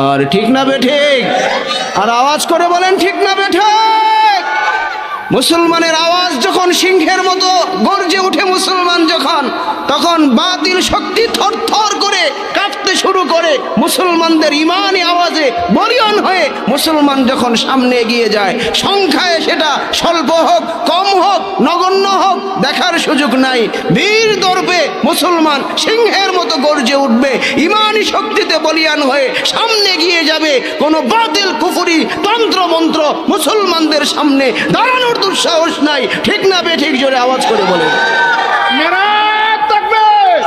আর ঠিক না বেঠিক? আর আওয়াজ করে বলেন ঠিক না বেঠিক? মুসলমানের আওয়াজ যখন সিংহের মতো গর্জে ওঠে মুসলমান যখন, তখন বাতিল শক্তি থরথর করে কাঁপতে শুরু করে। মুসলমানদের ইমানি আওয়াজে বলিয়ান হয়ে মুসলমান যখন সামনে এগিয়ে যায়, সংখ্যায় সেটা স্বল্প হোক কম হোক নগণ্য হোক দেখার সুযোগ নাই, বীর দর্পে মুসলমান সিংহের মতো গর্জে উঠবে, ইমানি শক্তিতে বলিয়ান হয়ে সামনে এগিয়ে যাবে। কোনো বাতিল কুফরি তন্ত্র মন্ত্র মুসলমানদের সামনে দাঁড়ানোর দুঃসাহস নাই। ঠিক না বেঠিক? জোরে আওয়াজ করে বলে। নারায়ে তাকবীর,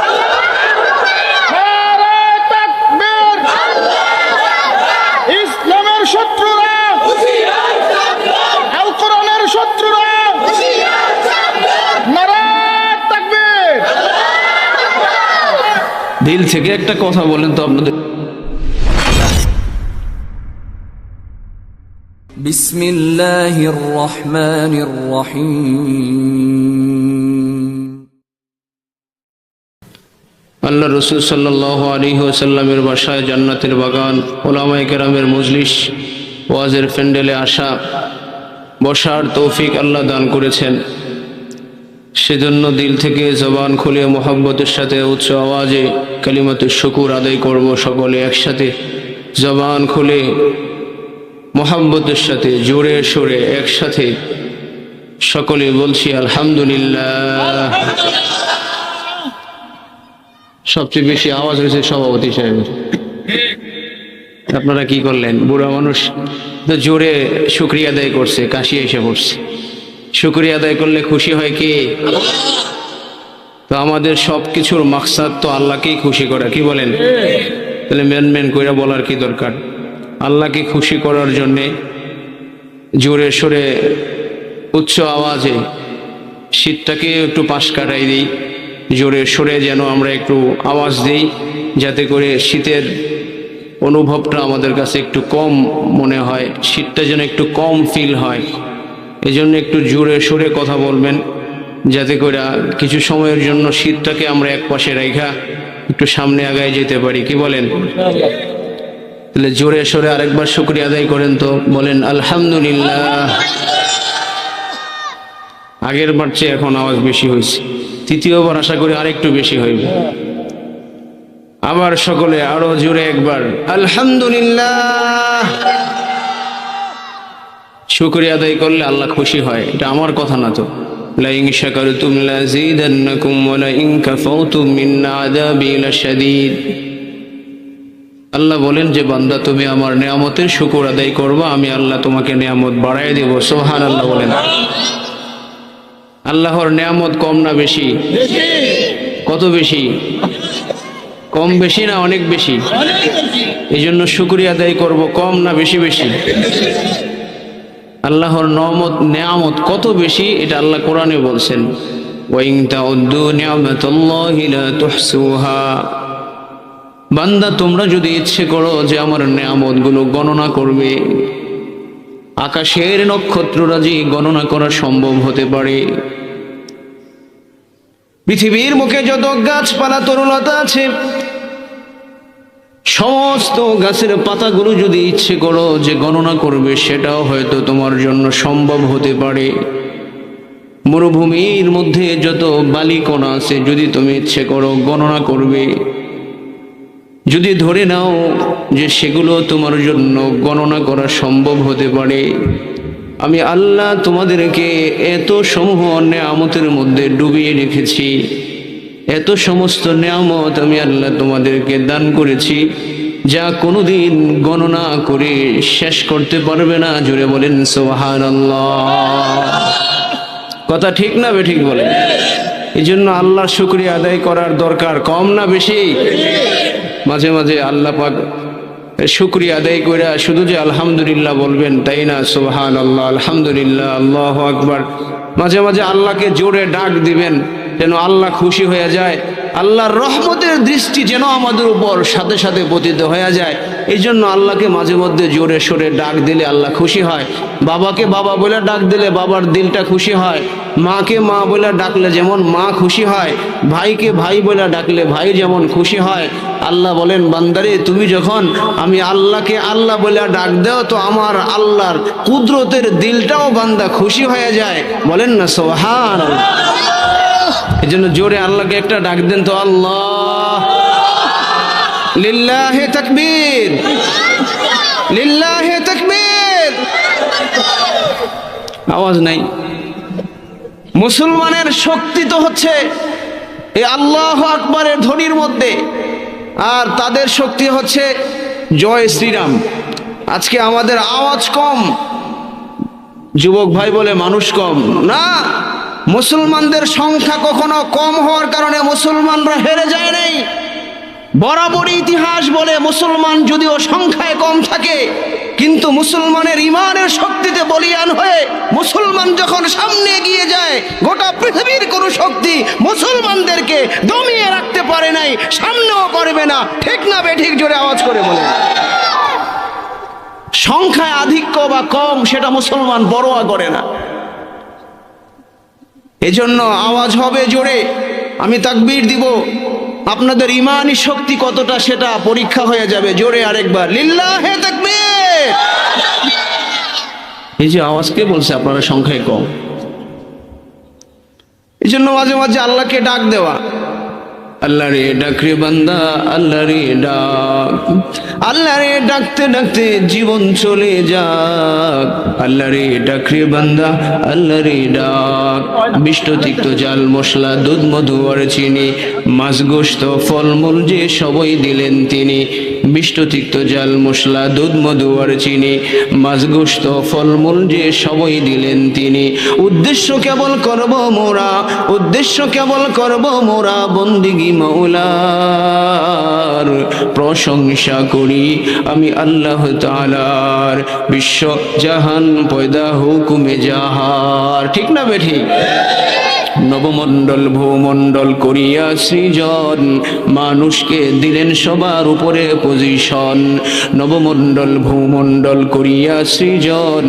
নারায়ে তাকবীর। ইসলামের শত্রুরা, আল কোরআনের শত্রুরা, নারায়ে তাকবীর। দিল থেকে একটা কথা বলেন তো আপনাদের। بسم الله الرحمن الرحيم আল্লাহ রসুল সাল্লাল্লাহু আলাইহি ওয়াসাল্লামের বাসায় জান্নাতের বাগান, ওলামায়ে কেরামের মজলিস, ওয়াজের প্যান্ডেলে আসা বসার তৌফিক আল্লাহ দান করেছেন। সেজন্য দিল থেকে জবান খুলে মোহাব্বতের সাথে উচ্চ আওয়াজে কালিমাতুশ শুকুর আদায় করব। সকলে একসাথে জবান খুলে মোহাব্বতের সাথে জোরে সোরে একসাথে সকলে বলছি আলহামদুলিল্লাহ। সবচেয়ে বেশি আওয়াজ হয়েছে সভাপতি সাহেবের। আপনারা কি করলেন? বুড়া মানুষ তো জোরে শুকরিয়া আদায় করছে, কাশি এসে পড়ছে। শুকরিয়া আদায় করলে খুশি হয় কে? তো আমাদের সবকিছুর মাকসাদ তো আল্লাহকেই খুশি করা, কি বলেন? তাহলে মেন মেন কইরা বলার কি দরকার? আল্লাহকে খুশি করার জন্যে জোরে সোরে উচ্চ আওয়াজে শীতটাকে একটু পাশ কাটাই দিই, জোরে সোরে যেন আমরা একটু আওয়াজ দিই, যাতে করে শীতের অনুভবটা আমাদের কাছে একটু কম মনে হয়, শীতটা যেন একটু কম ফিল হয়। এজন্য একটু জোরে সোরে কথা বলবেন, যাতে করে কিছু সময়ের জন্য শীতটাকে আমরা এক পাশে রাইখা একটু সামনে আগায় যেতে পারি, কি বলেন? তাহলে জোরে সোরে আরেকবার শুকরিয়া আদায় করেন তো, বলেন আলহামদুলিল্লাহ। আগের বার চেয়ে এখন আওয়াজ বেশি হয়েছে, তৃতীয়বার আশা করি আরেকটু বেশি হইবে। আবার সকলে আরো জোরে একবার আলহামদুলিল্লাহ। শুকরিয়া আদায় করলে আল্লাহ খুশি হয়, এটা আমার কথা না তো। লাইন শাকারতুম লাযীদান্নাকুম ওয়া লাইন কাফারতুম মিন আযাবি লাশাদীদ। আল্লাহ বলেন যে বান্দা তুমি আমার নিয়ামতের শুকর আদায় করবা, আমি আল্লাহ তোমাকে নিয়ামত বাড়ায় দেব। সুবহানাল্লাহ বলেন। আল্লাহর নিয়ামত কম না বেশি? কত বেশি? কম বেশি না অনেক বেশি? এই জন্য শুকরিয়া আদায় করব, কম না বেশি বেশি? আল্লাহর নিয়ামত কত বেশি এটা আল্লাহ কোরআনে বলছেন, ওয়া ইন তাউদ্দু নি'মাতাল্লাহি লা তুহসুহা। বান্দা তোমরা যদি ইচ্ছে করো যে আমার নিয়ামত গুলো গণনা করবে, আকাশের নক্ষত্ররাজি গণনা করা সম্ভব হতে পারে। পৃথিবীর মুখে যত গাছপালা তরুলতা আছে, সমস্ত গাছের পাতাগুলো যদি ইচ্ছে করো যে গণনা করবে, সেটাও হয়তো তোমার জন্য সম্ভব হতে পারে। মরুভূমির মধ্যে যত বালিকণা আছে, যদি তুমি ইচ্ছে করো গণনা করবে, যদি ধরে নাও যে সেগুলো তোমার জন্য গণনা করা সম্ভব হতে পারে, আমি আল্লাহ তোমাদেরকে এত সমূহ নেয়ামতের মধ্যে ডুবিয়ে রেখেছি, এত সমস্ত নেয়ামত আমি আল্লাহ তোমাদেরকে দান করেছি, যা কোনোদিন গণনা করে শেষ করতে পারবে না। জোরে বলেন সুবহানাল্লাহ। কথা ঠিক না বেঠিক বলেন? এই জন্য আল্লাহর শুকরিয়া আদায় করার দরকার, কম না বেশি? মাঝে মাঝে আল্লাহ পাক শুকরিয়া আদায় করে শুধু যে আলহামদুলিল্লাহ বলবেন তাই না, সুবহানাল্লাহ, আলহামদুলিল্লাহ, আল্লাহু আকবার। মাঝে মাঝে আল্লাহকে জোরে ডাক দিবেন, যেন আল্লাহ খুশি হয়ে যায়, আল্লাহর রহমতের দৃষ্টি যেন আমাদের উপর সাথে সাথে পতিত হয়ে যায়। এই জন্য আল্লাহকে মাঝে মধ্যে জোরে সোরে ডাক দিলে আল্লাহ খুশি হয়। বাবাকে বাবা বলে ডাক দিলে বাবার দিলটা খুশি হয়, মাকে মা বলে ডাকলে যেমন মা খুশি হয়, ভাইকে ভাই বলে ডাকলে ভাই যেমন খুশি হয়, আল্লাহ বলেন, বান্দারে তুমি যখন আমি আল্লাহকে আল্লাহ বলে ডাক দাও তো আমার আল্লাহর কুদরতের দিলটাও বান্দা খুশি হয়ে যায়। বলেন না সুবহানাল্লাহ। এই জন্য জোরে আল্লাহকে একটা ডাক দেন তো, আল্লাহ। লিল্লাহি তাকবীর, লিল্লাহি তাকবীর। আওয়াজ নাই। মুসলমানের শক্তি তো হচ্ছে এই আল্লাহু আকবারের ধ্বনির মধ্যে, আর তাদের শক্তি হচ্ছে জয় শ্রীরাম। আজকে আমাদের আওয়াজ কম, যুবক ভাই বলে মানুষ কম না, মুসলমানদের সংখ্যা কখনো কম হওয়ার কারণে মুসলমানরা হেরে যায় নাই। বরাবর ইতিহাস বলে মুসলমান যদিও সংখ্যায় কম থাকে, কিন্তু মুসলমানের ইমানের শক্তিতে বলিয়ান হয়ে মুসলমান যখন সামনে এগিয়ে যায়, গোটা পৃথিবীর কোনো শক্তি মুসলমানদেরকে দমিয়ে রাখতে পারে নাই, সামনেও পারবে না। ঠিক না বেঠিক? জোরে আওয়াজ করে বলে। সংখ্যায় আধিক্য বা কম সেটা মুসলমান পরোয়া করে না। এজন্য আওয়াজ হবে জোরে, আমি তাকবীর দিব, আপনাদের ইমানি শক্তি কতটা সেটা পরীক্ষা হয়ে যাবে। জোরে আরেকবার, লিল্লাহি তাকবীর। এই যে আওয়াজকে বলছে আপনারা সংখ্যায় কম, এই জন্য মাঝে মাঝে আল্লাহকে ডাক দেওয়া। আল্লাহ রে ডাক রে বান্দা, আল্লাহ রে ডাক, আল্লাহ রে ডাকতে ডাকতে জীবন চলে যাক। আল্লাহ রে ডাক রে বান্দা, আল্লাহ রে ডাক। মিষ্ট তিক্ত জাল মশলা দুধ মধু আর চিনি, মাছ গোশত ফলমূল যে সবই দিলেন তিনি। মিষ্ট তিক্ত জাল মশলা দুধ মধু আর চিনি, মাছ গোশত ফলমূল যে সবই দিলেন তিনি। উদ্দেশ্য কেবল করব মোরা, উদ্দেশ্য কেবল করব মোরা বন্দিগি মাওলার। প্রশংসা করি আমি আল্লাহ তাআলার, বিশ্ব জাহান পয়দা হুকুমে জাহার। ঠিক না বেঠিক? নবমণ্ডল ভূমণ্ডল করিয়া সৃজন, মানুষকে দিলেন সবার উপরে পজিশন। নবমণ্ডল ভূমণ্ডল করিয়া সৃজন,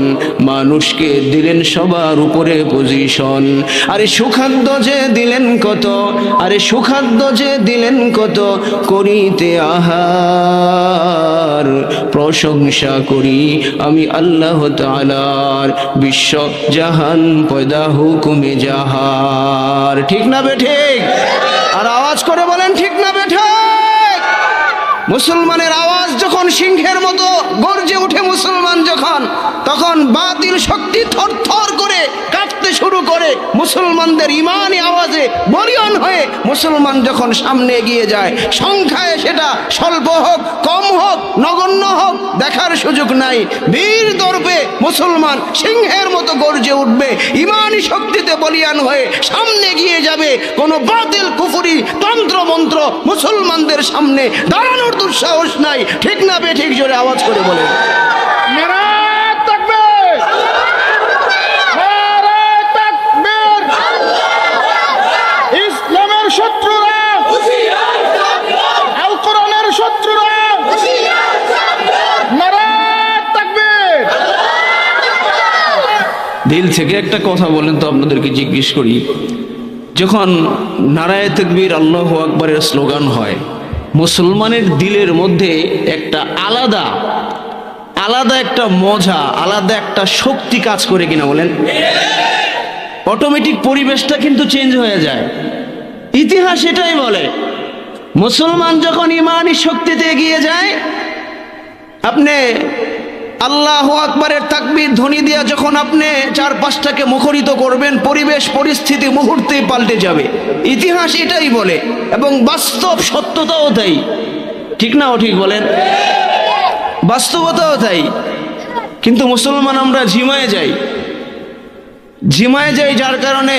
মানুষকে দিলেন সবার উপরে পজিশন। আরে সুখাদ্য যে দিলেন কত, আরে সুখাদ্য যে দিলেন কত, করিতে আহার। প্রশংসা করি আমি আল্লাহ তাআলার, বিশ্ব জাহান পয়দা হুকুমে জাহার। ঠিক না বেঠিক? আর আওয়াজ করে বলেন ঠিক না বেঠিক? মুসলমানের আওয়াজ যখন সিংহের মতো গর্জে উঠে মুসলমান যখন, তখন বাতিল শক্তি থরথর করে কাঁপতে শুরু করে। মুসলমানদের ইমানি আওয়াজে বলিয়ান হয়ে মুসলমান যখন সামনে এগিয়ে যায়, সংখ্যায় সেটা স্বল্প হোক কম হোক নগণ্য হোক দেখার সুযোগ নাই, বীর দর্পে মুসলমান সিংহের মতো গর্জে উঠবে, ইমানি শক্তিতে বলিয়ান হয়ে সামনে এগিয়ে যাবে। কোনো বাতিল কুফরি তন্ত্র মন্ত্র মুসলমানদের সামনে দাঁড়ানোর দুঃসাহস নাই। ঠিক না বেঠিক? জোরে আওয়াজ করে বলে। নারায়ে তাকবীর, নারায়ে তাকবীর। ইসলামের শত্রুরা, আল কোরআনের শত্রুরা, নারায়ে তাকবীর। দিল থেকে একটা কথা বলেন তো, আপনাদেরকে জিজ্ঞেস করি, যখন নারায়ে তাকবীর আল্লাহু আকবারের স্লোগান হয়, মুসলমানের দিলের মধ্যে একটা আলাদা একটা মজা, আলাদা একটা শক্তি কাজ করে কিনা বলেন? অটোমেটিক পরিবেশটা কিন্তু চেঞ্জ হয়ে যায়। ইতিহাস এটাই বলে, মুসলমান যখন ইমানি শক্তিতে এগিয়ে যায়, আপনি আল্লাহু আকবারের তাকবীর ধ্বনি দিয়া যখন আপনি চারপাশটাকে মুখরিত করবেন, পরিবেশ পরিস্থিতি মুহূর্তেই পাল্টে যাবে। ইতিহাস এটাই বলে এবং বাস্তব সত্যতাও তাই। ঠিক না ঠিক বলেন? বাস্তবতাও তাই। কিন্তু মুসলমান আমরা ঝিমায় যাই, যার কারণে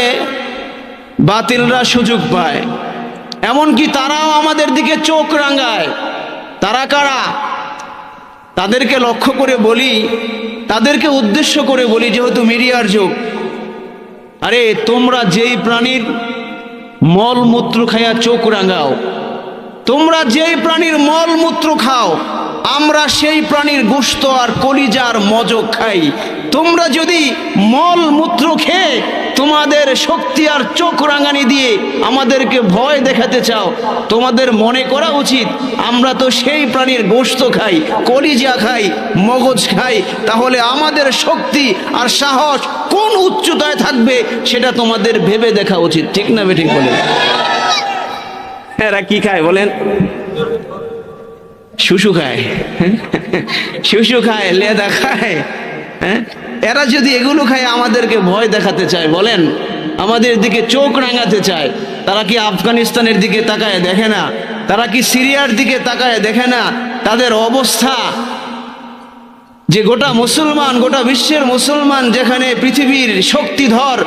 বাতিলরা সুযোগ পায়। এমনকি তারাও আমাদের দিকে চোখ রাঙায়। তারা কারা? তাদেরকে লক্ষ্য করে বলি, তাদেরকে উদ্দেশ্য করে বলি, যেহেতু মিডিয়ার যুগ, আরে তোমরা যেই প্রাণীর মলমূত্র খাইয়া চোখ রাঙাও, তোমরা যেই প্রাণীর মলমূত্র খাও, আমরা সেই প্রাণীর গোশত আর কলিজার মজক খাই। তোমরা যদি মলমূত্র খেয়ে তোমাদের শক্তি আর চোখ রাঙানি দিয়ে আমাদেরকে ভয় দেখাতে চাও। তোমাদের মনে করা উচিত আমরা তো সেই প্রাণীর গোশত খাই, কলিজা খাই, মগজ খাই, তাহলে আমাদের শক্তি আর সাহস কোন উচ্চতায় থাকবে সেটা তোমাদের ভেবে দেখা উচিত। ঠিক না বেঠিক বলেন? এরা কি খায় বলেন? শুশু খায়, শুশু খায়, লেদা খায়। হ্যাঁ, এরা যদি এগুলো খায় আমাদেরকে ভয় দেখাতে চায়, বলেন আমাদের দিকে চোখ রাঙাতে চায়। তারা কি আফগানিস্তানের দিকে তাকায় দেখে না? তারা কি সিরিয়ার দিকে তাকায় দেখে না? তাদের অবস্থা যে গোটা মুসলমান, গোটা বিশ্বের মুসলমান, যেখানে পৃথিবীর শক্তিধর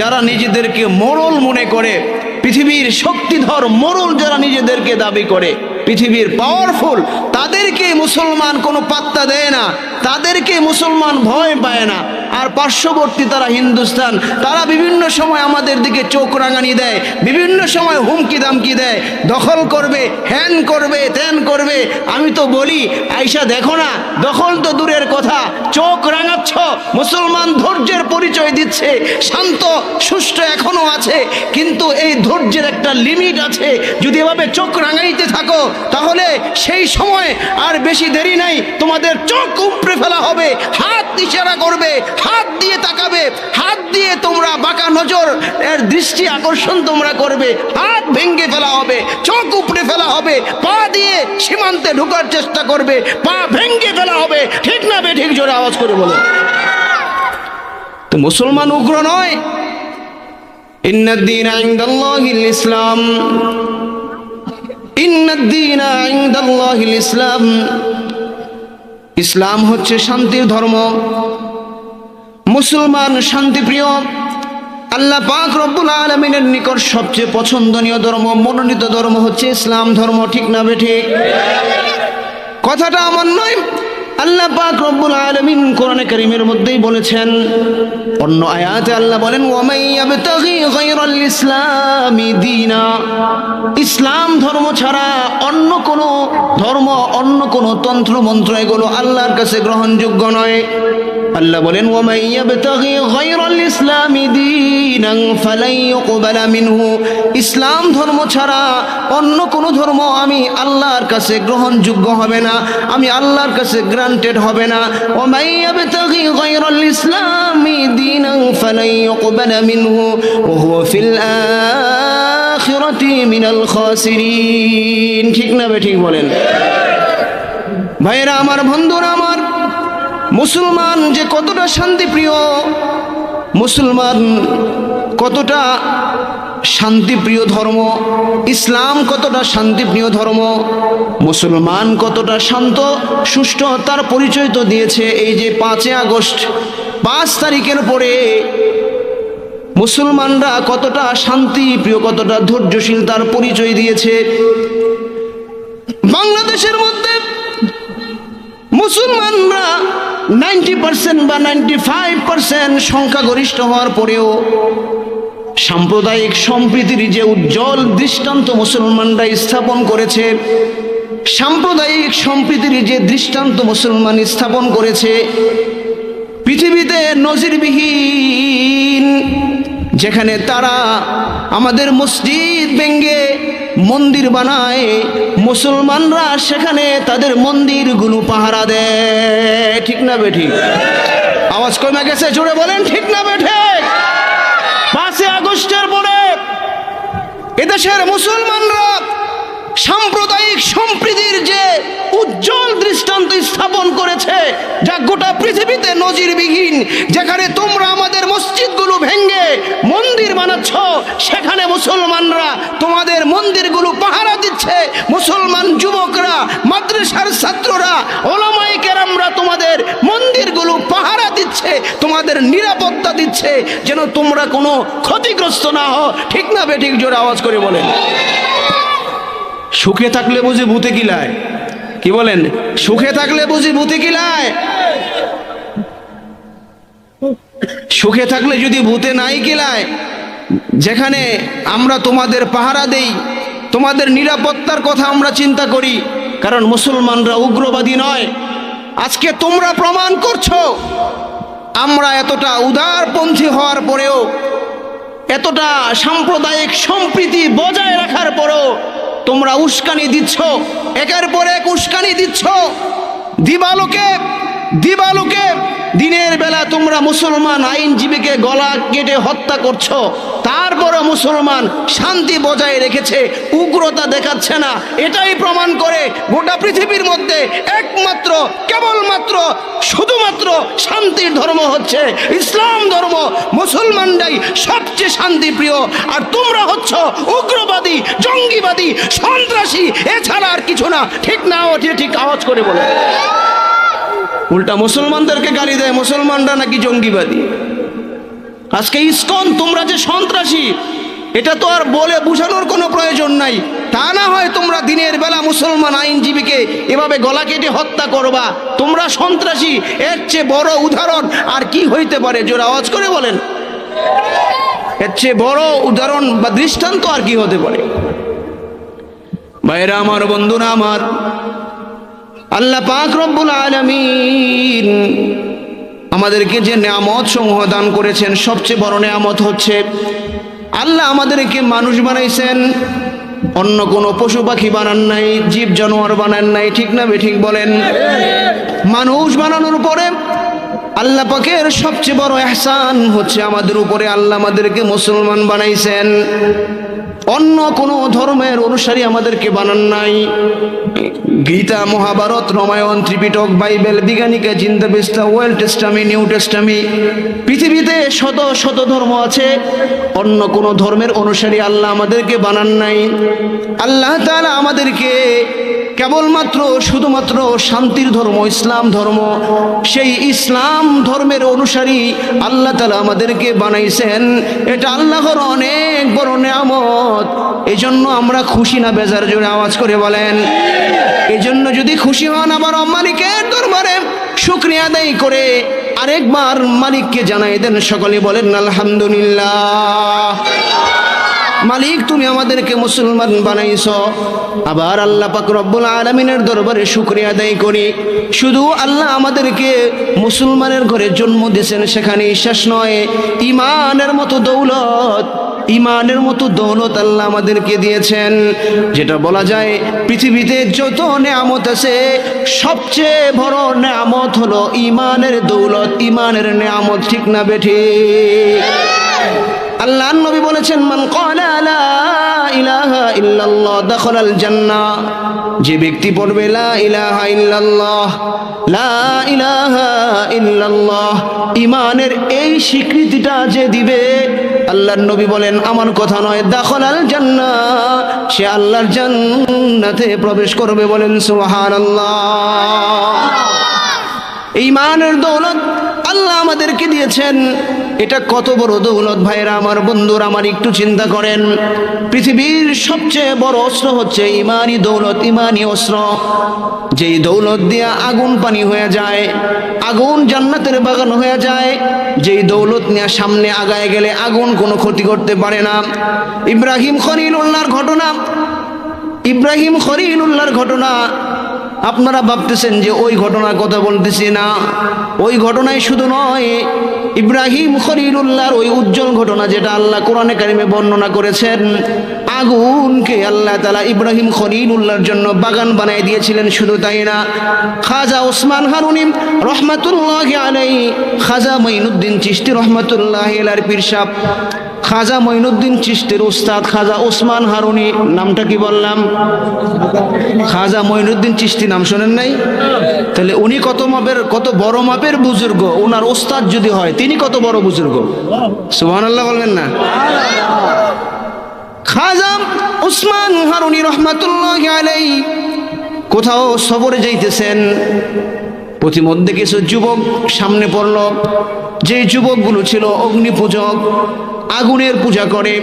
যারা নিজেদেরকে মোড়ল মনে করে, পৃথিবীর শক্তিধর মোড়ল যারা নিজেদেরকে দাবি করে, পৃথিবীর পাওয়ারফুল, তাদেরকে মুসলমান কোনো পাত্তা দেয় না, তাদেরকে মুসলমান ভয় পায় না। আর পার্শ্ববর্তী তারা হিন্দুস্তান, তারা বিভিন্ন সময় আমাদের দিকে চোখ রাঙানি দেয়, বিভিন্ন সময় হুমকি দামকি দেয়, দখল করবে, হ্যান করবে, ত্যান করবে। আমি তো বলি, আইসা দেখো না, দখল তো দূরের কথা, চোখ রাঙাচ্ছ। মুসলমান ধৈর্যের পরিচয় দিচ্ছে, শান্ত সুষ্ঠু এখনো আছে, কিন্তু এই ধৈর্যের একটা লিমিট আছে। যদি এভাবে চোখ রাঙাইতে থাকো তাহলে সেই সময় আর বেশি দেরি নাই, তোমাদের চোখ উপড়ে ফেলা হবে। হাত ইশারা করবে, হাত দিয়ে তাকাবে, হাত দিয়ে তোমরা বাঁকা নজর এর দৃষ্টি আকর্ষণ তোমরা করবে, হাত ভেঙে ফেলা হবে, চোখ উপড়ে ফেলা হবে, পা দিয়ে সীমান্তে ঢোকার চেষ্টা করবে, পা ভেঙে ফেলা হবে। ঠিক না বে ঠিক? জোরে আওয়াজ করে বলো। তো মুসলমান উগ্র নয়। ইন্নাদ-দীনা ইনদাল্লাহিল ইসলাম, ইন্নাদ-দীনা ইনদাল্লাহিল ইসলাম। ইসলাম হচ্ছে শান্তির ধর্ম। মুসলমান শান্তিপ্রিয়। আল্লাহ পাক রব্বুল আলামিনের নিকট সবচেয়ে পছন্দনীয় ধর্ম, মনোনীত ধর্ম হচ্ছে ইসলাম ধর্ম। ঠিক না বেঠিক? কথাটা আমার নয়, আল্লাহ পাক রব্বুল আলামিন কোরআনে কারীমের মধ্যেই বলেছেন। অন্য আয়াতে আল্লাহ বলেন, ওয়ামাই ইয়াবতাগি গায়রাল ইসলামি দীনা। ইসলাম ধর্ম ছাড়া অন্য কোন ধর্ম, অন্য কোন তন্ত্র মন্ত্র এগুলো আল্লাহর কাছে গ্রহণযোগ্য নয়। আল্লাহ বলেন, ওয়ামাই ইয়াবতাগি গায়রাল ইসলামি দীনান ফালাই ইউকবালা মিনহু। ইসলাম ধর্ম ছাড়া অন্য কোন ধর্ম আমি আল্লাহর কাছে গ্রহণযোগ্য হবে না, আমি আল্লাহর কাছে গ্রান্টেড হবে না। ওয়ামাই ইয়াবতাগি গায়রাল ইসলামি দীনান ফালাই ইউকবালা মিনহু ওয়া হুয়া ফিল আখিরাতি মিনাল খাসিরিন। ঠিক না বেঠিক বলেন? ভাইরা আমার, বন্ধুরা আমার, মুসলমান যে কতটা শান্তিপ্রিয়, মুসলমান কতটা শান্তিপ্রিয় ধর্ম, ইসলাম কতটা শান্তিপ্রিয় ধর্ম, মুসলমান কতটা শান্ত সুষ্ঠু, তার পরিচয় তো দিয়েছে এই যে 5 আগস্ট, 5 তারিখের পরে মুসলমানরা কতটা শান্তিপ্রিয়, কতটা ধৈর্যশীল তার পরিচয় দিয়েছে। বাংলাদেশের মধ্যে মুসলমানরা 90% বা 95% সংখ্যাগরিষ্ঠ হওয়ার পরেও সাম্প্রদায়িক সম্প্রীতির যে উজ্জ্বল দৃষ্টান্ত মুসলমানরা স্থাপন করেছে, সাম্প্রদায়িক সম্প্রীতির যে দৃষ্টান্ত মুসলমান স্থাপন করেছে, পৃথিবীতে নজিরবিহীন। যেখানে তারা আমাদের মসজিদ ভেঙ্গে মন্দির বানায়, মুসলমানরা সেখানে তাদের মন্দিরগুলো পাহারা দেয়। ঠিক না বেঠিক? আওয়াজ কমে গেছে, জোরে বলেন ঠিক না বেঠিক? 5 আগস্টের পরে এদেশের মুসলমানরা সাম্প্রদায়িক সম্প্রীতির যে উজ্জ্বল দৃষ্টান্ত স্থাপন করেছে, যা গোটা পৃথিবীতে নজিরবিহীন। যেখানে তোমরা আমাদের মসজিদগুলো ভেঙ্গে মন্দির বানাচ্ছ, সেখানে মুসলমানরা তোমাদের মন্দিরগুলো পাহারা দিচ্ছে। মুসলমান যুবকরা, মাদ্রাসার ছাত্ররা, ওলামায়ে কেরামরা তোমাদের মন্দিরগুলো পাহারা দিচ্ছে, তোমাদের নিরাপত্তা দিচ্ছে, যেন তোমরা কোনো ক্ষতিগ্রস্ত না হও। ঠিক না বেঠিক? জোরে আওয়াজ করে বলেন। সুখে থাকলে বুঝি ভূতে কিলায়? কি বলেন? সুখে থাকলে বুঝি ভূতে কিলায়? সুখে থাকলে যদি ভূতে নাই কিলায়, যেখানে আমরা তোমাদের পাহারা দেই, তোমাদের নিরাপত্তার কথা আমরা চিন্তা করি, কারণ মুসলমানরা উগ্রবাদী নয়। আজকে তোমরা প্রমাণ করছো আমরা এতটা উদারপন্থী হওয়ার পরেও, এতটা সাম্প্রদায়িক সম্প্রীতি বজায় রাখার পরেও তোমরা উস্কানি দিচ্ছ, একের পর এক উস্কানি দিচ্ছ। দিবালোকে দিনের বেলা তোমরা মুসলমান আইনজীবীকে গলা কেটে হত্যা করছো, তারপরে মুসলমান শান্তি বজায় রেখেছে, উগ্রতা দেখাচ্ছে না। এটাই প্রমাণ করে গোটা পৃথিবীর মধ্যে একমাত্র, কেবলমাত্র, শুধুমাত্র শান্তির ধর্ম হচ্ছে ইসলাম ধর্ম। মুসলমানরাই সবচেয়ে শান্তিপ্রিয়, আর তোমরা হচ্ছ উগ্রবাদী, জঙ্গিবাদী, সন্ত্রাসী, এছাড়া আর কিছু না। ঠিক না? ঠিক আওয়াজ করে বলে। উল্টা মুসলমানদেরকে গালি দেয়, মুসলমানরা নাকি জঙ্গিবাদী। আজকে ইসকন তোমরা যে সন্ত্রাসী, এটা তো আর বলে বোঝানোর কোনো প্রয়োজন নাই। তা না হয় তোমরা দিনের বেলা মুসলমান আইনজীবীকে এভাবে গলা কেটে হত্যা করবা, তোমরা সন্ত্রাসী। এর চেয়ে বড় উদাহরণ আর কি হইতে পারে? জোর আওয়াজ করে বলেন। এর চেয়ে বড় উদাহরণ বা দৃষ্টান্ত আর কি হতে পারে? ভাইরা আমার, বন্ধুরা আমার, আল্লাহ পাক রব্বুল আলামিন আমাদেরকে যে নিয়ামত সমূহ দান করেছেন, সবচেয়ে বড় নিয়ামত হচ্ছে আল্লাহ আমাদেরকে মানুষ বানাইছেন। অন্য কোনো পশু পাখি বানান নাই, জীব জানোয়ার বানান নাই। ঠিক না বেঠিক বলেন? মানুষ বানানোর পরে আল্লাহ পাকের সবচেয়ে বড় ইহসান হচ্ছে আমাদের উপরে, আল্লাহ আমাদেরকে মুসলমান বানাইছেন। অন্য কোনো ধর্মের অনুসারী আমাদেরকে বানান নাই। গীতা, মহাভারত, রামায়ণ, ত্রিপিটক, বাইবেল, বিজ্ঞানিকা, চিন্তাবিস্তা, ওল্ড টেস্টামি, নিউ টেস্টামি, পৃথিবীতে শত শত ধর্ম আছে। অন্য কোনো ধর্মের অনুসারী আল্লাহ আমাদেরকে বানান নাই। আল্লাহ তাআলা আমাদেরকে কেবলমাত্র শুধুমাত্র শান্তির ধর্ম, ইসলাম ধর্ম, সেই ইসলাম ধর্মের অনুসারী আল্লাহ তাআলা আমাদেরকে বানাইছেন। এটা আল্লাহর অনেক বড় নিয়ামত। এই জন্য আমরা খুশি না বেজার? জোরে আওয়াজ করে বলেন। এই জন্য যদি খুশি হন, আবার মালিকের দরবারে শুকরিয়া আদায় করে আরেকবার মালিককে জানাই দেন। সকলে বলেন আলহামদুলিল্লাহ। মালিক, তুমি আমাদেরকে মুসলমান বানাইছো। আবার আল্লাহ পাক রব্বুল আলামিনের দরবারে শুকরিয়া আদায় করি। শুধু আল্লাহ আমাদেরকে মুসলমানের ঘরে জন্ম দিয়েছেন, সেখানে শেষ নয়। ইমানের মতো দৌলত আল্লাহ আমাদেরকে দিয়েছেন। যেটা বলা যায় পৃথিবীতে যত নেয়ামত আছে, সবচেয়ে বড় নেয়ামত হলো ইমানের দৌলত, ইমানের নেয়ামত। ঠিক না বেঠিক? আল্লাহর নবী বলেছেন, মান ক্বালা লা ইলাহা ইল্লাল্লাহ দাখালাল জান্নাহ। যে ব্যক্তি পড়বে লা ইলাহা ইল্লাল্লাহ, লা ইলাহা ইল্লাল্লাহ, ঈমানের এই স্বীকৃতিটা যে দিবে, আল্লাহর নবী বলেন, আমার কথা নয়, দাখালাল জান্নাহ, সে আল্লাহর জান্নাতে প্রবেশ করবে। বলেন সুবহানাল্লাহ। ঈমানের দৌলত আল্লাহ আমাদেরকে দিয়েছেন। এটা কত বড় দৌলত ভাইরা আমার, বন্ধুরা আমার, একটু চিন্তা করেন। পৃথিবীর সবচেয়ে বড় অস্ত্র হচ্ছে ইমানি দৌলত, ইমানি অস্ত্র। যেই দৌলত দিয়া আগুন পানি হয়ে যায়, আগুন জান্নাতের বাগান হয়ে যায়। যেই দৌলত নিয়ে সামনে আগায় গেলে আগুন কোনো ক্ষতি করতে পারে না। ইব্রাহিম খলিলুল্লাহর ঘটনা আপনারা ভাবতেছেন যে ওই ঘটনার কথা বলতেছি না। ওই ঘটনায় শুধু নয়, ইব্রাহিম খলিলুল্লাহর ওই উজ্জ্বল ঘটনা যেটা আল্লাহ কোরআনে কারিমে বর্ণনা করেছেন। আগুনকে আল্লাহ তাআলা ইব্রাহিম খলিলুল্লাহর জন্য বাগান বানিয়ে দিয়েছিলেন। শুধু তাই না, খাজা ওসমান হারুনি রহমাতুল্লাহি আলাইহি, খাজা মঈনুদ্দিন চিশতি রহমাতুল্লাহি আলাইহির পীর সাহেব, খাজা মঈনুদ্দিন চিশতির উস্তাদ খাজা ওসমান হারুনি। নামটা কি বললাম? খাজা মঈনুদ্দিন চিশতি, নাম শোনেন নাই? তাহলে উনি কত বড় মাপের বুজুর্গ। ওনার উস্তাদ যদি হয়, তিনি কত বড় বুজুর্গ। সুবহানাল্লাহ বলবেন না? খাজা ওসমান হারুনি রহমাতুল্লাহি আলাইহি কোথাও সফরে যাইতেছেন। প্রতিমধ্যে কিছু যুবক সামনে পড়ল। যে যুবকগুলো ছিল অগ্নি পূজক, আগুনের পূজা করে।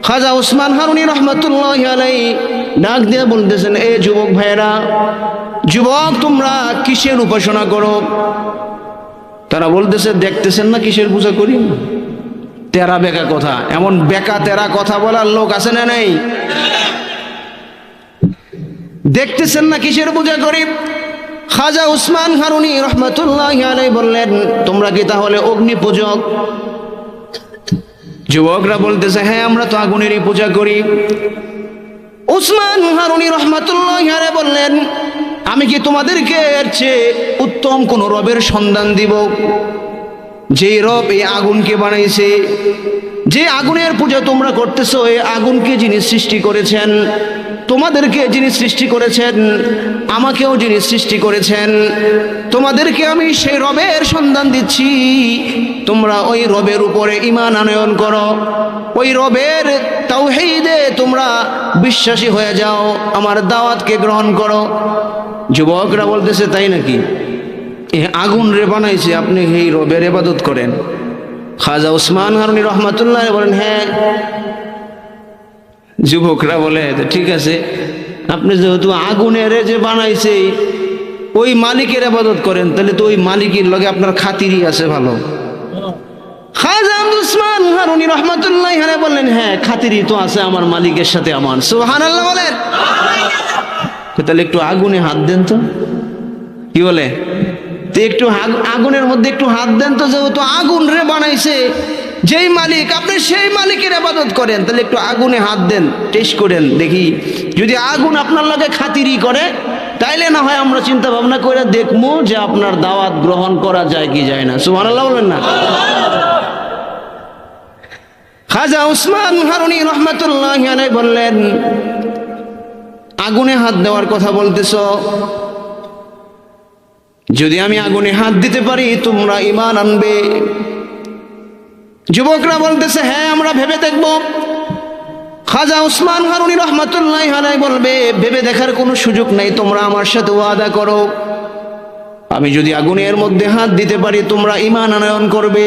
খাজা ওসমান হারুনি রহমাতুল্লাহি আলাইহি ডাক দিয়ে বলতেছেন, এ যুবক ভাইরা, যুবক তোমরা কিসের উপাসনা করো? তারা বলতেছে, দেখতেছেন না কিসের পূজা করি? তেরা বেকা কথা, এমন বেকা তেরা কথা বলার লোক আছে না নাই? দেখতেছেন না কিসের পূজা করি? খাজা উসমান হারুনি রহমতুল্লাহি আলাইহি বললেন, তোমরা কি তাহলে অগ্নি পূজক? যুবকরা বলতেছে, হ্যাঁ আমরা তো আগুনেরই পূজা করি। উসমান হারুনি রহমতুল্লাহি আলাইহি বললেন, আমি কি তোমাদেরকে এর চেয়ে উত্তম কোন রবের সন্ধান দিব, যেই রব এই আগুনকে বানাইছে, যে আগুনের পূজা তোমরা করতেছো, এই আগুনকে যিনি সৃষ্টি করেছেন, তোমাদেরকে যিনি সৃষ্টি করেছেন, আমাকেও যিনি সৃষ্টি করেছেন, তোমাদেরকে আমি সেই রবের সন্ধান দিচ্ছি। তোমরা ওই রবের উপরে ঈমান আনয়ন করো, ওই রবের তাওহীদে তোমরা বিশ্বাসী হয়ে যাও, আমার দাওয়াতকে গ্রহণ করো। যুবকরা বলতেছে, তাই নাকি? আগুন রে বানাইছে, আপনি এই রবের ইবাদত করেন? খাজা উসমান হারুনি রহমাতুল্লাহ বলেন, হ্যাঁ। যুবকরা বলে, ঠিক আছে, আপনি যেহেতু আগুনের যে বানাইছে ওই মালিকের ইবাদত করেন, তাহলে তো ওই মালিকের লগে আপনার খাতিরই আছে ভালো। খাজা উসমান হারুনি রহমাতুল্লাহ বললেন, হ্যাঁ খাতিরই তো আছে আমার মালিকের সাথে আমার। সুবহানাল্লাহ বলেন। তাহলে একটু আগুনে হাত দেন তো। কি বলে? তো একটু আগুনের মধ্যে একটু হাত দেন তো, যেহেতু আগুন রে বানাইছে যেই মালিক, আপনি সেই মালিকের ইবাদত করেন, তাহলে একটু আগুনে হাত দেন, টেস্ট করেন দেখি, যদি আগুন আপনার লগে খাতিরই করে তাইলে না হয় আমরা চিন্তা ভাবনা করে দেখবো যে আপনার দাওয়াত গ্রহণ করা যায় কি যায় না। সুবহানাল্লাহ বলেন না। খাজা উসমান হারুনি রহমাতুল্লাহি আলাইহি বললেন, আগুনে হাত দেওয়ার কথা বলতেছ, যদি আমি আগুনে হাত দিতে পারি তোমরা ঈমান আনবে? যুবকরা বলতেছে, হ্যাঁ আমরা ভেবে দেখব। খাজা উসমান হারুনি রহমাতুল্লাহি আলাইহি বলবে, ভেবে দেখার কোনো সুযোগ নাই, তোমরা আমার সাথে ওয়াদা করো, আমি যদি আগুনের মধ্যে হাত দিতে পারি তোমরা ঈমান আনয়ন করবে।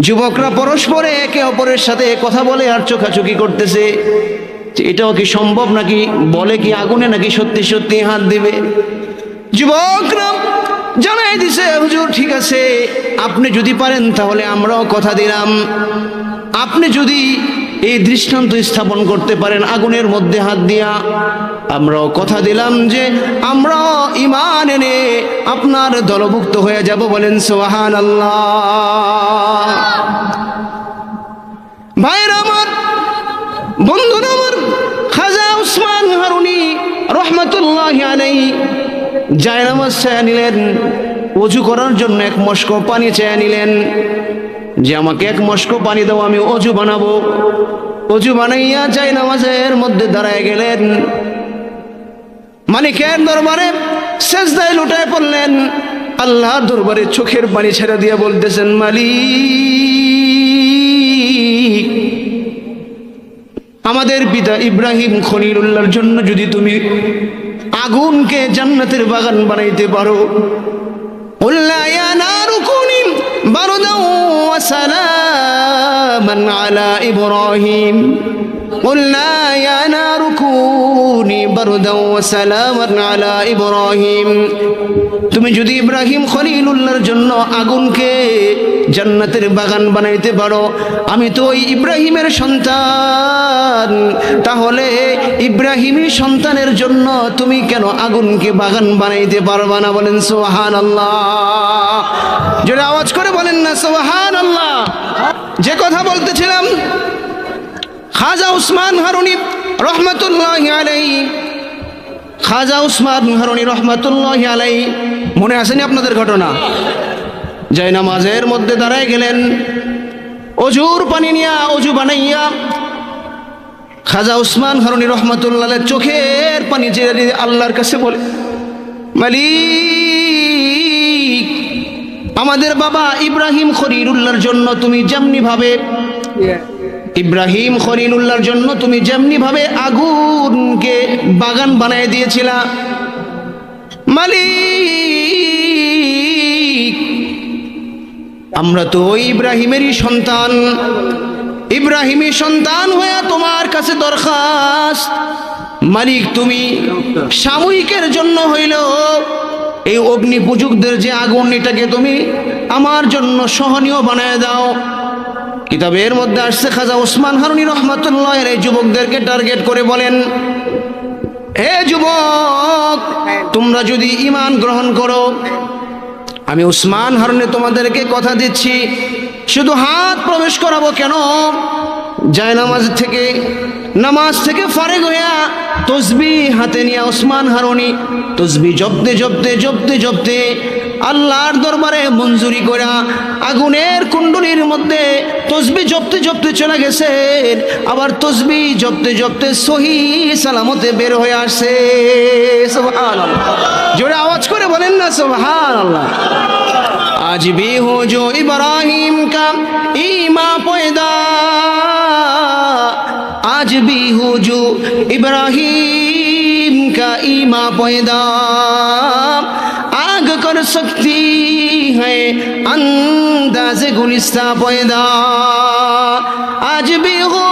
যুবকরা পরস্পরে একে অপরের সাথে কথা বলে আর চোখাচোখি করতেছে, এটাও কি সম্ভব নাকি, বলে কি আগুনে নাকি সত্যি সত্যি হাত দিবে। যুবকরা জানাই দিছে, হুজুর ঠিক আছে, আপনি যদি পারেন তাহলে আমরাও কথা দিলাম, আপনি যদি এই দৃষ্টান্ত স্থাপন করতে পারেন আগুনের মধ্যে হাত দিয়া, আমরাও কথা দিলাম যে আমরাও ঈমান এনে আপনার দলভুক্ত হয়ে যাব। বলেন সুবহানাল্লাহ। ভাইরা আমার, বন্ধুরা আমার, খাজা উসমান হারুনি রহমাতুল্লাহি আলাইহি জায়নামাজ চেয়ে নিলেন, ওযু করার জন্য এক মশক পানি চেয়ে নিলেন, যে আমাকে এক মশক পানি দাও, আমি ওযু বানাবো। ওযু বানাইয়া জায়নামাজের মধ্যে দাঁড়ায় গেলেন, মালিকের দরবারে সেজদায় লুটায় পড়লেন, আল্লাহর দরবারে চোখের পানি ছেড়ে দিয়ে বলতেছেন, মালিক, আমাদের পিতা ইব্রাহিম খলিলুল্লাহর জন্য যদি তুমি আগুনকে জান্নাতের বাগান বানাইতে পারো, উল্লা ইয়া নারু কুনি বারদাও ওয়া সালামান আলা ইব্রাহিম, উল্লা ইয়া নারু কুনি বারদাও ওয়া সালামান আলা ইব্রাহিম। তুমি যদি ইব্রাহিম খলিলুল্লাহর জন্য আগুনকে জান্নাতের বাগান বানাইতে পারো, আমি তো ওই ইব্রাহিমের সন্তান, তাহলে ইব্রাহিমী সন্তানের জন্য তুমি কেন আগুনকে বাগান বানাইতে পারবা না? বলেন সুবহানাল্লাহ। জোরে আওয়াজ করে বলেন না সুবহানাল্লাহ। যে কথা বলতেছিলাম, খাজা উসমান হারুনি রহমাতুল্লাহি আলাইহি, খাজা উসমান হারুনি রহমাতুল্লাহি আলাইহি, মনে আসেনি আপনাদের ঘটনা? জায়নামাজের মধ্যে দাঁড়ায় গেলেন, ওযুর পানি নিয়া ওযু বানাইয়া খাজা উসমান হারুনি রহমাতুল্লাহ চোখের পানি ছেড়ে দিয়ে আল্লাহর কাছে বলে, মালিক, আমাদের বাবা ইব্রাহিম খলিলুল্লাহর জন্য তুমি যেমনি ভাবে ইব্রাহিম খলিলুল্লাহর জন্য তুমি যেমনি ভাবে আগুনকে বাগান বানায় দিয়েছিলা, মালিক, আমরা তো ওই ইব্রাহিমেরই সন্তান, ইব্রাহিমী সন্তান হয়ে তোমার কাছে দরখাস্ত, মালিক তুমি সাময়িকের জন্য হইল এই অগ্নি পূজকদের যে আগুন, এটাকে তুমি আমার জন্য সহনীয় বানায় দাও। কিতাবের মধ্যে আসছে, খাজা উসমান হারুনি রহমাতুল্লাহ এই যুবকদেরকে টার্গেট করে বলেন, হে যুবক, তোমরা যদি ঈমান গ্রহণ করো, আমি উসমান হারুনে তোমাদেরকে কথা দিচ্ছি, শুধু হাত প্রবেশ করাবো কেন, নামাজ থেকে ফারেগ হইয়া তসবিহ হাতে নিয়ে উসমান হারুনি তসবিহ জপতে আল্লাহর দরবারে মঞ্জুরি করা আগুনের কুণ্ডলীর মধ্যে তসবিহ জপতে চলে গেছেন। আবার তসবিহ জপতে সহি সালামতে বের হয়ে আসে। সুবহানাল্লাহ, জোরে আওয়াজ করে বলেন না সুবহানাল্লাহ। आज भी हो जो इब्राहिम का ईमान पैदा, आज भी हो जो इब्राहिम का ईमान पैदा, आग कर सकती है अंदाज़े गुलिस्ता पैदा, आज भी हो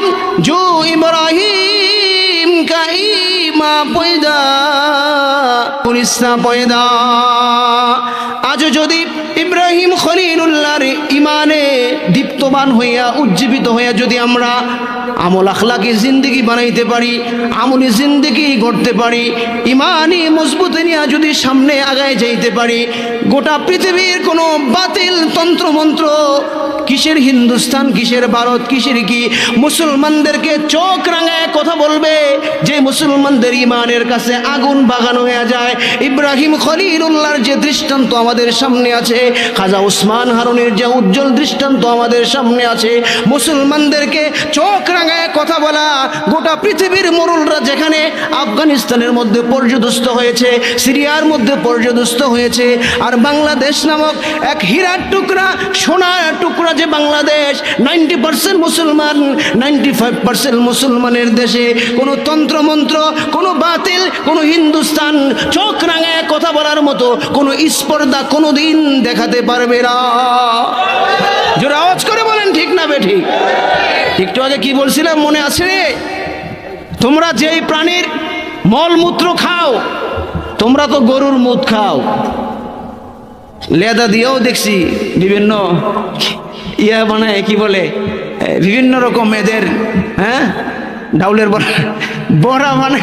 जो इब्राहिम का ईमान पैदा, गुलिस्ता पैदा। आज যদি ইব্রাহিম খলিলুল্লাহর ইমানে দীপ্তমান হইয়া উজ্জীবিত হইয়া যদি আমরা আমল আখলাকি জিন্দেগি বানাইতে পারি, আমলি জিন্দেগি গড়তে পারি, ইমানি মজবুত নিয়ে যদি সামনে আগায় যাইতে পারি, গোটা পৃথিবীর কোনো বাতিল তন্ত্রমন্ত্র, কিসের হিন্দুস্তান, কিসের ভারত, কিসের কি, মুসলমানদেরকে চোখ রাঙায় কথা বলবে যে মুসলমানদের ইমানের কাছে আগুন বাগানো হয়ে যায়। ইব্রাহিম খলিলুল্লাহর যে দৃষ্টান্ত আমাদের সামনে আছে, খাজা উসমান হারুনের যে উজ্জ্বল দৃষ্টান্ত আমাদের সামনে আছে, মুসলমানদেরকে চোখ রাঙায় কথা বলা, গোটা পৃথিবীর মোড়লরা যেখানে আফগানিস্তানের মধ্যে পর্যদস্ত হয়েছে, সিরিয়ার মধ্যে পর্যদস্ত হয়েছে, আর বাংলাদেশ নামক এক হীরার টুকরা, সোনার টুকরা যে বাংলাদেশ, 90% মুসলমান, 95% মুসলমানের দেশে কোনো তন্ত্রমন্ত্র, কোনো বাতিল, কোনো হিন্দুস্তান চোখ রাঙায় কথা বলার মতো কোনো স্পর্ধা কোনোদিন দেখাতে পারবে না। জোরে আওয়াজ করে বলেন ঠিক না বেঠিক? একটু আগে কি বলছিলাম মনে আছে রে? তোমরা যেই প্রাণীর মলমূত্র খাও, তোমরা তো গরুর মুত খাও, লেদা দিয়েও দেখছি বিভিন্ন ইয়া বানায়, কি বলে, বিভিন্ন রকম এদের, হ্যাঁ, ডাউলের বড়া মানে।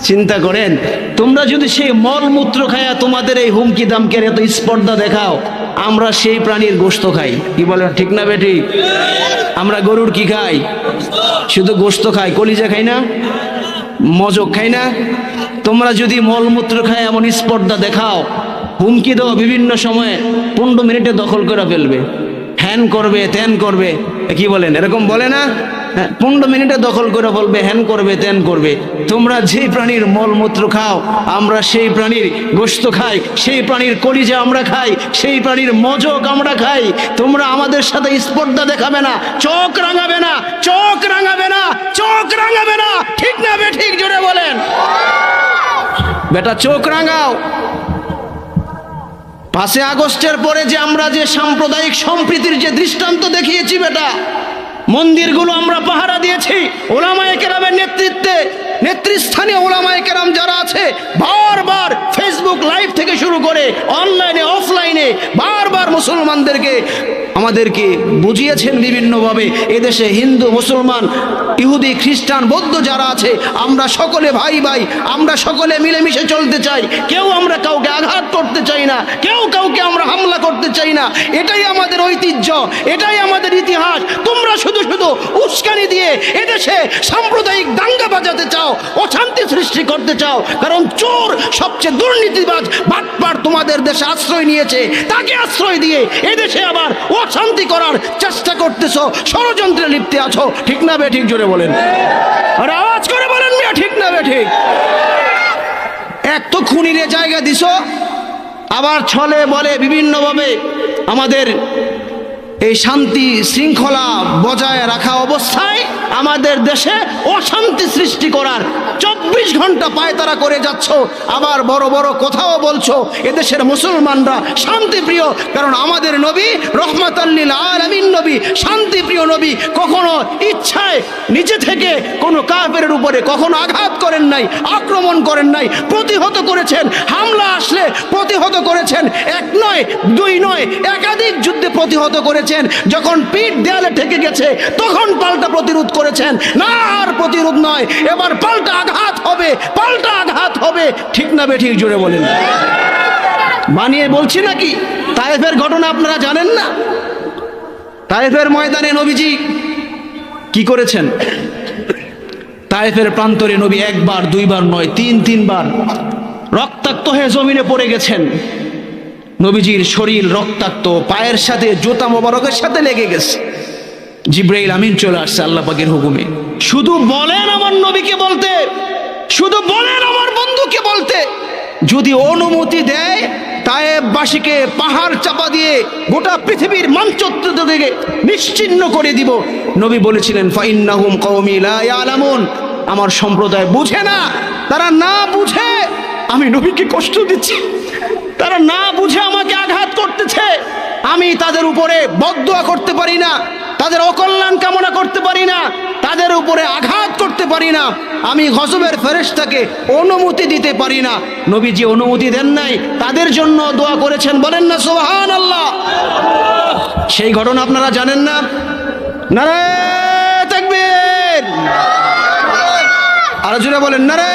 চিন্তা করেন, তোমরা যদি সেই মলমূত্র খায়া তোমাদের এই হুমকি দামকের এত স্পর্ধা দেখাও, আমরা সেই প্রাণীর গোশত খাই, কি বলে ঠিক না বেটি? আমরা গরুর কি খাই? শুধু গোশত খাই, কলিজা খাই না, মজক খাই না। তোমরা যদি মলমূত্র খায় এমন স্পর্ধা দেখাও, হুমকি দাও বিভিন্ন সময়ে, 15 মিনিটে দখল করে ফেলবে, হ্যান করবে, ত্যান করবে, কি বলেন, এরকম বলে না? 15 মিনিটে দখল করে ফেলবে, হ্যান করবে, ত্যান করবে। তোমরা যে প্রাণীর মলমূত্র খাও, আমরা সেই প্রাণীর গোশত খাই, সেই প্রাণীর কলিজা আমরা খাই, সেই প্রাণীর মজক আমরা খাই। তোমরা আমাদের সাথে স্পর্ধা দেখাবে না, চোখ রাঙাবে না, চোখ রাঙাবে না, চোখ রাঙাবে না, ঠিক না বে ঠিক? জোরে বলেন বেটা, চোখ রাঙাও। 5 আগস্টের পরে যে আমরা যে সাম্প্রদায়িক সম্প্রীতির যে দৃষ্টান্ত দেখিয়েছি বেটা, মন্দিরগুলো আমরা পাহারা দিয়েছি ওলামায়ে কেরামের নেতৃত্বে, নেতৃস্থানীয় ওলামায়ে কেরাম যারা আছে বারবার ফেসবুক লাইভ থেকে শুরু করে অনলাইনে অফলাইনে বারবার মুসলমানদেরকে আমাদেরকে বুঝিয়েছেন বিভিন্নভাবে। এদেশে হিন্দু, মুসলমান, ইহুদি, খ্রিস্টান, বৌদ্ধ যারা আছে, আমরা সকলে ভাই ভাই, আমরা সকলে মিলেমিশে চলতে চাই। কেউ আমরা কাউকে আঘাত করতে চাই না, কেউ কাউকে আমরা হামলা করতে চাই না। এটাই আমাদের ঐতিহ্য, এটাই আমাদের ইতিহাস। তোমরা শুধু শুধু উস্কানি দিয়ে এদেশে সাম্প্রদায়িক দাঙ্গা বাজাতে চাও, অশান্তি সৃষ্টি করতে চাও, কারণ চোর সবচেয়ে দুর্নীতিবাজ বাটপার তোমাদের দেশে আশ্রয় নিয়েছে, তাকে আশ্রয় দিয়ে এদেশে আবার অশান্তি করার চেষ্টা করতেছো, ষড়যন্ত্রে লিপ্ত আছো, ঠিক না বে ঠিক? জোরে বলেন, আর আওয়াজ করে বলেন মিয়া, ঠিক না বে ঠিক? এক তো খুনিরে জায়গা দিছো, আবার ছলে বলে বিভিন্নভাবে আমাদের এই শান্তি শৃঙ্খলা বজায় রাখা অবস্থায় আমাদের দেশে অশান্তি সৃষ্টি করার 24 ঘন্টা পায়তারা করে যাচ্ছ। আবার বড় বড় কথাও বলছো এদেশের মুসলমানরা শান্তিপ্রিয়, কারণ আমাদের নবী রহমাতাল লিল আলামিন নবী, শান্তিপ্রিয় নবী, কখনো ইচ্ছায় নিচে থেকে কোনো কাফেরের উপরে কখনো আঘাত করেন নাই, আক্রমণ করেন নাই, প্রতিহত করেছেন। হামলা আসলে প্রতিহত প্রতিহত করেছেন, এক নয় দুই নয় একাধিক যুদ্ধে প্রতিহত করেছেন। যখন পিঠ দেয়ালে ঠেকে গেছে তখন পাল্টা প্রতিরোধ করেছেন। না আর প্রতিরোধ নয়, এবার পাল্টা আঘাত হবে, পাল্টা আঘাত হবে। ঠিক না বেঠিক জোরে বলেন। বানিয়ে বলছি নাকি? তায়েফের ঘটনা আপনারা জানেন না? তায়েফের ময়দানে নবীজি কি করেছেন? তায়েফের প্রান্তরে নবী একবার দুইবার নয় তিনবার রক্তাক্ত হয়ে জমিনে পড়ে গেছেন। নবীজির শরীর রক্তাক্ত, পায়ের সাথে জুতা মোবারকের সাথে লেগে গেছে। জিবরাইল আমিন চলে আসছে আল্লাহ পাকের হুকুমে। শুধু বলেন আমার নবীকে বলতে, শুধু বলেন আমার বন্ধুকে বলতে, যদি অনুমতি দেয় তায়েফবাসীকে পাহাড় চাপা দিয়ে গোটা পৃথিবীর মানচিত্র থেকে নিশ্চিহ্ন করে দিব। নবী বলেছিলেন ফাইন্নাহুম কওমি লা ইয়ালামুন, আমার সম্প্রদায় বুঝে না। তারা না বুঝে আমি নবীকে কষ্ট দিচ্ছি, তারা না বুঝে আমাকে আঘাত করতেছে। আমি তাদের উপরে বদদুয়া করতে পারি না, তাদের অকল্যাণ কামনা করতে পারি না, তাদের উপরে আঘাত করতে পারি না। আমি গজবের ফেরেশতাকে অনুমতি দিতে পারি না। নবীজি অনুমতি দেন নাই, তাদের জন্য দোয়া করেছেন। বলেন না সুবহানাল্লাহ। সেই ঘটনা আপনারা জানেন না? নারে তাকবীর, আর জোরে বলেন নারে